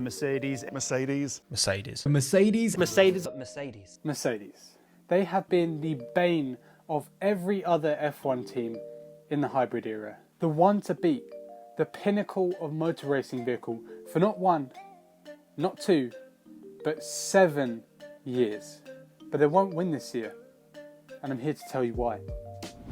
Mercedes. Mercedes. Mercedes. Mercedes. Mercedes. Mercedes. Mercedes. They have been the bane of every other F1 team in the hybrid era. The one to beat, the pinnacle of motor racing vehicle for not 1, not 2, but 7 years. But they won't win this year, and I'm here to tell you why.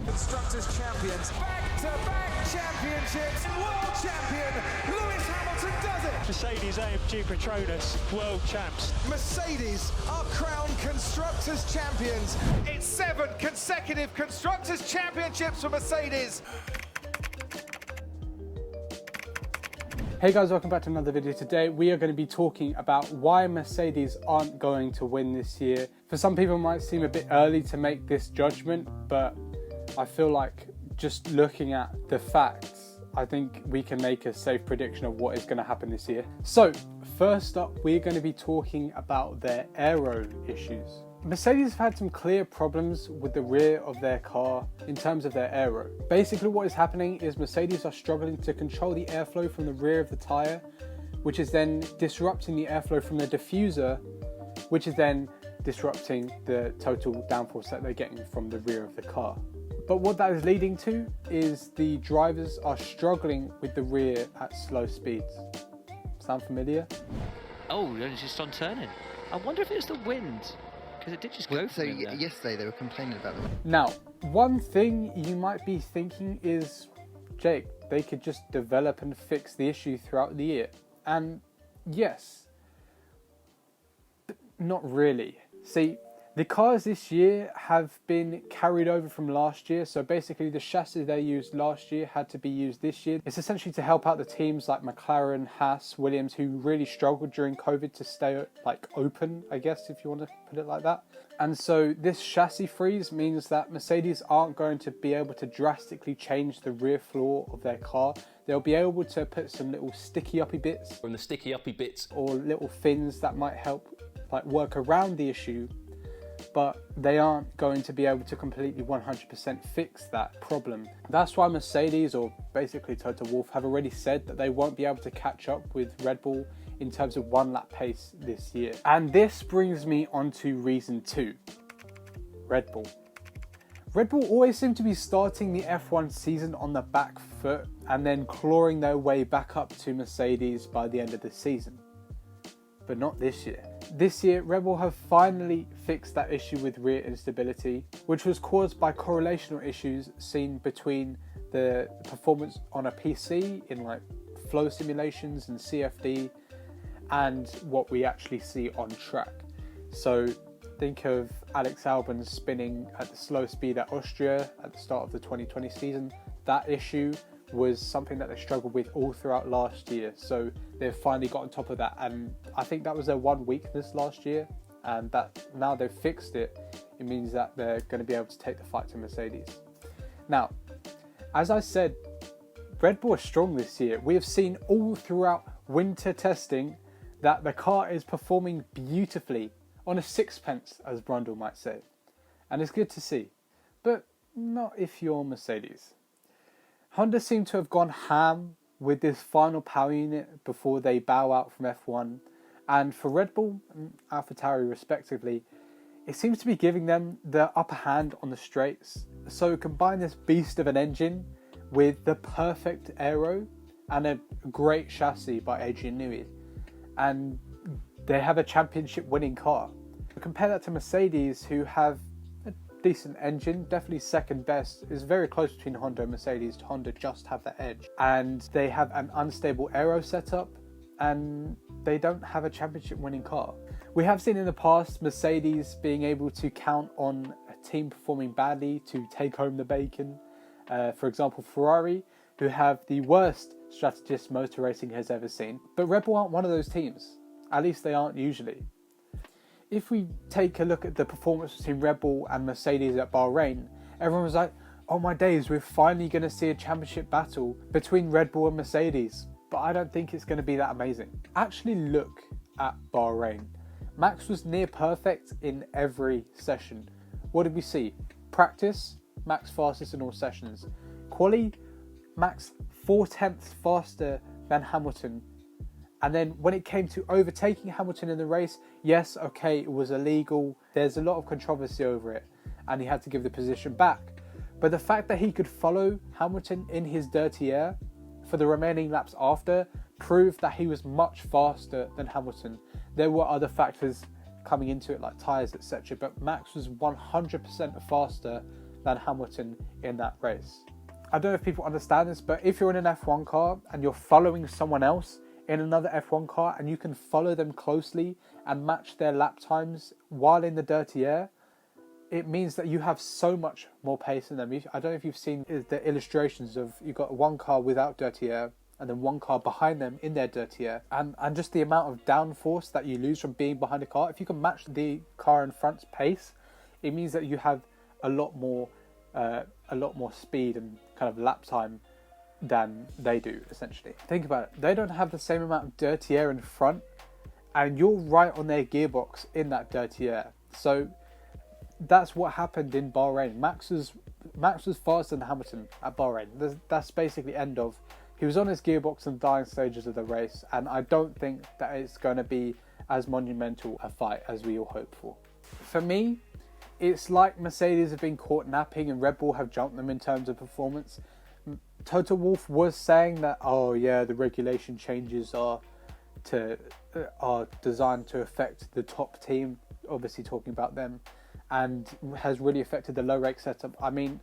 Constructors champions, back-to-back championships, world champion Lewis Hamilton does it. Mercedes AMG Petronas, world champs. Mercedes are crowned Constructors champions. It's 7 consecutive Constructors championships for Mercedes. Hey guys, welcome back to another video. Today we are going to be talking about why Mercedes aren't going to win this year. For some people it might seem a bit early to make this judgment, but I feel like just looking at the facts, I think we can make a safe prediction of what is going to happen this year. So first up, we're going to be talking about their aero issues. Mercedes have had some clear problems with the rear of their car in terms of their aero. Basically what is happening is Mercedes are struggling to control the airflow from the rear of the tyre, which is then disrupting the airflow from the diffuser, which is then disrupting the total downforce that they're getting from the rear of the car. But what that is leading to is the drivers are struggling with the rear at slow speeds. Sound familiar? Oh, it's just on turning. I wonder if it's the wind, because it did just go for them there. Yesterday they were complaining about the wind. Now, one thing you might be thinking is, Jake, they could just develop and fix the issue throughout the year. And yes, but not really. See, the cars this year have been carried over from last year, so basically the chassis they used last year had to be used this year. It's essentially to help out the teams like McLaren, Haas, Williams, who really struggled during COVID to stay open, I guess, if you want to put it like that. And so this chassis freeze means that Mercedes aren't going to be able to drastically change the rear floor of their car. They'll be able to put some little sticky uppy bits, From the sticky uppy bits. or little fins that might help work around the issue, but they aren't going to be able to completely 100% fix that problem. That's why Mercedes, or basically Toto Wolff, have already said that they won't be able to catch up with Red Bull in terms of one lap pace this year. And this brings me on to reason 2, Red Bull. Red Bull always seem to be starting the F1 season on the back foot and then clawing their way back up to Mercedes by the end of the season. But not this year. This year, Red Bull have finally fixed that issue with rear instability, which was caused by correlational issues seen between the performance on a PC in flow simulations and CFD and what we actually see on track. So think of Alex Albon spinning at the slow speed at Austria at the start of the 2020 season. That issue was something that they struggled with all throughout last year, so they've finally got on top of that, and I think that was their one weakness last year, and that now they've fixed it, it means that they're going to be able to take the fight to Mercedes. Now, as I said, Red Bull is strong this year. We have seen all throughout winter testing that the car is performing beautifully on a sixpence, as Brundle might say, and it's good to see, but not if you're Mercedes. Honda seem to have gone ham with this final power unit before they bow out from F1, and for Red Bull and AlphaTauri respectively, it seems to be giving them the upper hand on the straights. So combine this beast of an engine with the perfect aero and a great chassis by Adrian Newey, and they have a championship winning car. Compare that to Mercedes, who have decent engine, definitely second best. Is very close between Honda and Mercedes. Honda just have the edge, and they have an unstable aero setup, and they don't have a championship winning car. We have seen in the past Mercedes being able to count on a team performing badly to take home the bacon. For example, Ferrari, who have the worst strategist motor racing has ever seen. But Red Bull aren't one of those teams, at least they aren't usually. If we take a look at the performance between Red Bull and Mercedes at Bahrain, everyone was like, oh my days, we're finally going to see a championship battle between Red Bull and Mercedes. But I don't think it's going to be that amazing. Actually look at Bahrain. Max was near perfect in every session. What did we see? Practice, Max fastest in all sessions. Quali, Max 4/10 faster than Hamilton And then when it came to overtaking Hamilton in the race, yes, okay, it was illegal. There's a lot of controversy over it, and he had to give the position back. But the fact that he could follow Hamilton in his dirty air for the remaining laps after proved that he was much faster than Hamilton. There were other factors coming into it like tyres, etc. But Max was 100% faster than Hamilton in that race. I don't know if people understand this, but if you're in an F1 car and you're following someone else in another F1 car and you can follow them closely and match their lap times while in the dirty air, it means that you have so much more pace than them. I don't know if you've seen the illustrations of you've got one car without dirty air and then one car behind them in their dirty air, and just the amount of downforce that you lose from being behind a car. If you can match the car in front's pace, it means that you have a lot more speed and kind of lap time than they do, essentially. Think about it. They don't have the same amount of dirty air in front, and you're right on their gearbox in that dirty air. So that's what happened in Bahrain. Max was faster than Hamilton at Bahrain. That's basically end of. He was on his gearbox in the dying stages of the race, and I don't think that it's going to be as monumental a fight as we all hope for. For me, it's like Mercedes have been caught napping and Red Bull have jumped them in terms of performance. Toto Wolff was saying that, oh yeah, the regulation changes are designed to affect the top team, obviously talking about them, and has really affected the low rake setup. I mean,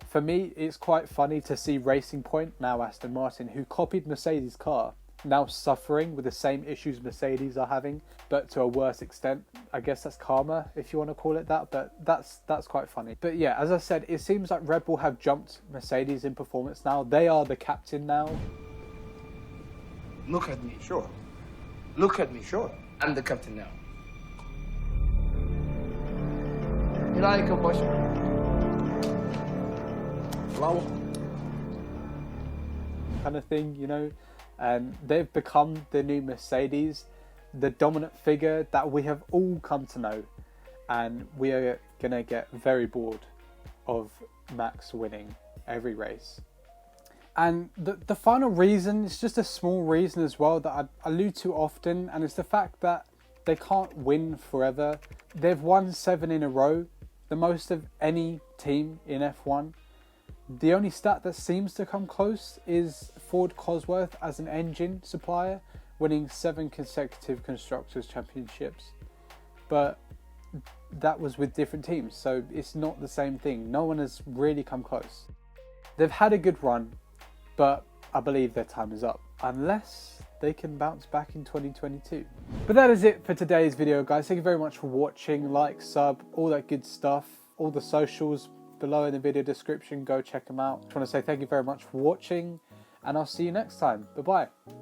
for me, it's quite funny to see Racing Point, now Aston Martin, who copied Mercedes' car, now suffering with the same issues Mercedes are having, but to a worse extent. I guess that's karma, if you want to call it that, but that's quite funny. But yeah, as I said, it seems like Red Bull have jumped Mercedes in performance now. They are the captain now. Look at me, sure. Look at me, sure. I'm the captain now. You like a bush? Flower? Kind of thing, you know. And they've become the new Mercedes, the dominant figure that we have all come to know. And we are going to get very bored of Max winning every race. And the final reason, it's just a small reason as well that I allude to often, and it's the fact that they can't win forever. They've won 7 in a row, the most of any team in F1. The only stat that seems to come close is Ford Cosworth as an engine supplier, winning 7 consecutive Constructors' Championships. But that was with different teams, so it's not the same thing. No one has really come close. They've had a good run, but I believe their time is up, unless they can bounce back in 2022. But that is it for today's video, guys. Thank you very much for watching. Like, sub, all that good stuff. All the socials below in the video description, go check them out. I just want to say thank you very much for watching, and I'll see you next time. Bye bye.